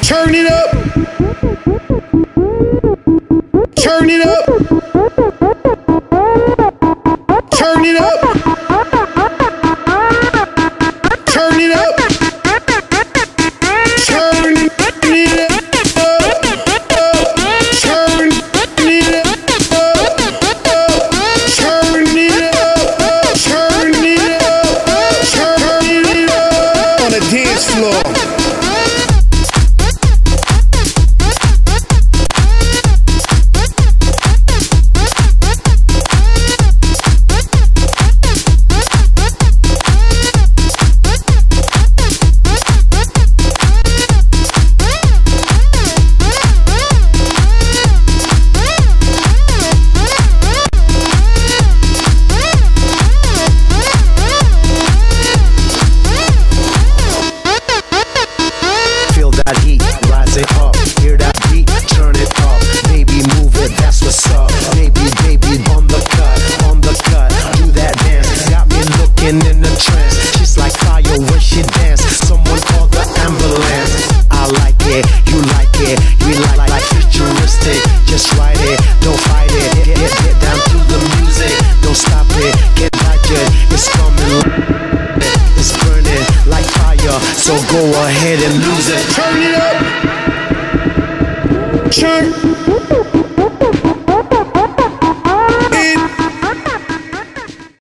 Turn it up. Turn it up. Turn it up. Turn it up. Turn it up. Turn it up. Turn it up. Turn it up. On the dance floor. That heat, rise it up, hear that beat, turn it up, baby move it, that's what's up, baby, on the cut, do that dance, got me looking in a trance, she's like fire when she dance, someone call the ambulance, I like it, you like it, we like futuristic, just ride it, don't fight it, get down to the music, don't stop it, get budget, it's coming, it's burning like fire, so go ahead and lose it. Turn it up. Turn.